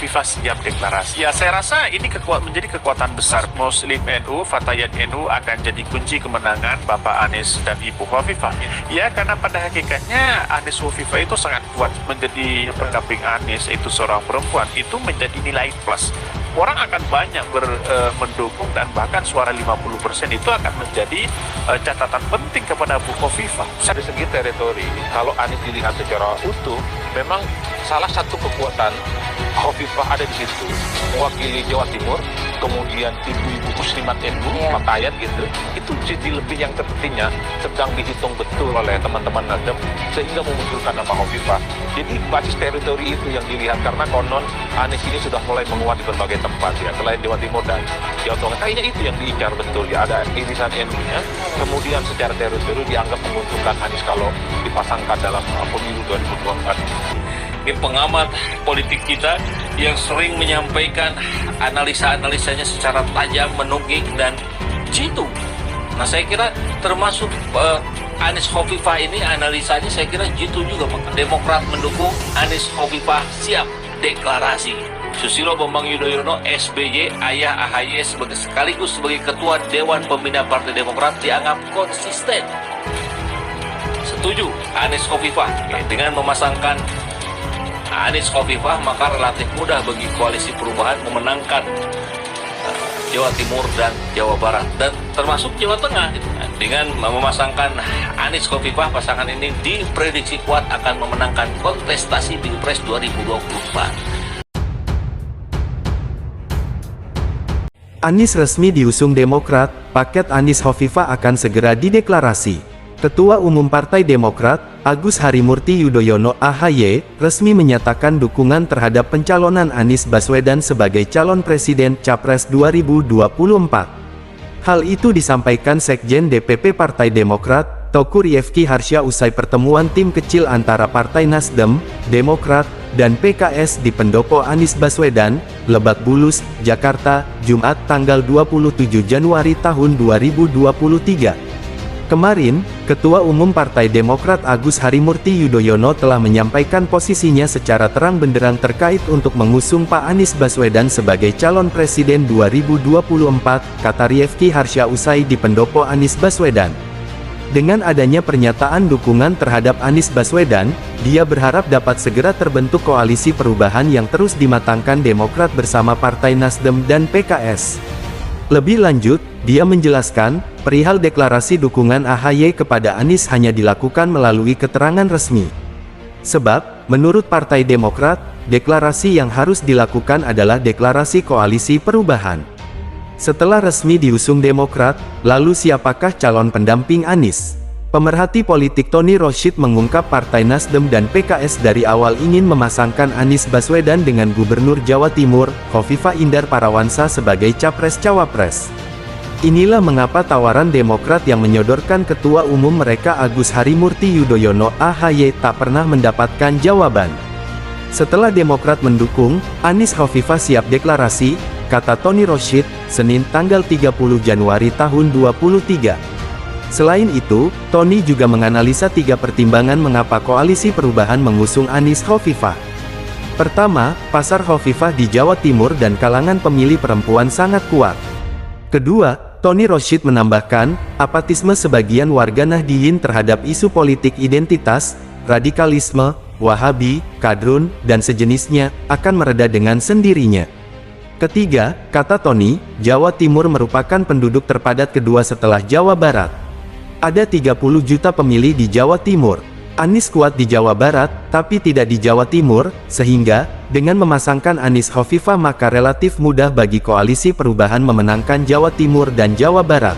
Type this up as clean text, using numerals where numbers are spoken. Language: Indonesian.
Hovifah siap deklarasi. Ya, saya rasa ini menjadi kekuatan besar Muslim NU, Fatayat NU akan jadi kunci kemenangan Bapak Anies dan Ibu Hovifah. Ya, karena pada hakikatnya Anies Hovifah itu sangat kuat menjadi pendamping Anies, itu seorang perempuan, itu menjadi nilai plus. Orang akan banyak mendukung dan bahkan suara 50% itu akan menjadi catatan penting kepada Bu Hovifah. Dari segi teritori, kalau Anies dilihat secara utuh, memang salah satu kekuatan Hovifah ada di situ, mewakili Jawa Timur, kemudian ibu-ibu muslimat NU, Fatayat gitu, itu jadi lebih yang terpentingnya sedang dihitung betul oleh teman-teman Nasdem sehingga memunculkan nama Hovifah. Jadi basis teritori itu yang dilihat karena konon Anies ini sudah mulai menguat di berbagai tempat ya, selain Jawa Timur dan Jawa Tengah. Kayaknya itu yang diincar betul ya, ada irisan NU-nya, kemudian secara teritori dianggap menguntungkan Anies kalau dipasangkan dalam pemilu 2024. Pengamat politik kita yang sering menyampaikan analisa-analisanya secara tajam, menungging dan jitu. Nah, saya kira termasuk Anies Hovifah ini analisanya saya kira jitu juga. Demokrat mendukung Anies Hovifah siap deklarasi. Susilo Bambang Yudhoyono SBY, ayah AHY sekaligus sebagai Ketua Dewan Pembina Partai Demokrat dianggap konsisten. Setuju Anies Hovifah dengan memasangkan Anies Hovifah, maka relatif mudah bagi koalisi perubahan memenangkan Jawa Timur dan Jawa Barat dan termasuk Jawa Tengah. Dengan memasangkan Anies Hovifah, pasangan ini diprediksi kuat akan memenangkan kontestasi Pilpres 2024. Anies resmi diusung Demokrat, paket Anies Hovifah akan segera dideklarasi. Ketua Umum Partai Demokrat, Agus Harimurti Yudhoyono (AHY), resmi menyatakan dukungan terhadap pencalonan Anies Baswedan sebagai calon presiden Capres 2024. Hal itu disampaikan Sekjen DPP Partai Demokrat, Teuku Rifki Harsha usai pertemuan tim kecil antara Partai Nasdem, Demokrat, dan PKS di Pendopo Anies Baswedan, Lebak Bulus, Jakarta, Jumat tanggal 27 Januari tahun 2023. Kemarin, Ketua Umum Partai Demokrat Agus Harimurti Yudhoyono telah menyampaikan posisinya secara terang benderang terkait untuk mengusung Pak Anies Baswedan sebagai calon presiden 2024, kata Rifki Harsha usai di Pendopo Anies Baswedan. Dengan adanya pernyataan dukungan terhadap Anies Baswedan, dia berharap dapat segera terbentuk koalisi perubahan yang terus dimatangkan Demokrat bersama Partai Nasdem dan PKS. Lebih lanjut, dia menjelaskan, perihal deklarasi dukungan AHY kepada Anies hanya dilakukan melalui keterangan resmi. Sebab, menurut Partai Demokrat, deklarasi yang harus dilakukan adalah deklarasi koalisi perubahan. Setelah resmi diusung Demokrat, lalu siapakah calon pendamping Anies? Pemerhati politik Tony Rashid mengungkap Partai Nasdem dan PKS dari awal ingin memasangkan Anies Baswedan dengan Gubernur Jawa Timur, Khofifah Indar Parawansa sebagai Capres-Cawapres. Inilah mengapa tawaran Demokrat yang menyodorkan Ketua Umum mereka Agus Harimurti Yudhoyono (AHY) tak pernah mendapatkan jawaban. Setelah Demokrat mendukung, Anies Khofifah siap deklarasi, kata Tony Rashid, Senin tanggal 30 Januari tahun 2023. Selain itu, Tony juga menganalisa 3 pertimbangan mengapa koalisi perubahan mengusung Anies Khofifah. Pertama, pasar Khofifah di Jawa Timur dan kalangan pemilih perempuan sangat kuat. Kedua, Tony Rashid menambahkan, apatisme sebagian warga Nahdliyin terhadap isu politik identitas, radikalisme, Wahabi, Kadrun, dan sejenisnya, akan mereda dengan sendirinya. Ketiga, kata Tony, Jawa Timur merupakan penduduk terpadat kedua setelah Jawa Barat. Ada 30 juta pemilih di Jawa Timur. Anies kuat di Jawa Barat, tapi tidak di Jawa Timur, sehingga, dengan memasangkan Anies Khofifah maka relatif mudah bagi koalisi perubahan memenangkan Jawa Timur dan Jawa Barat.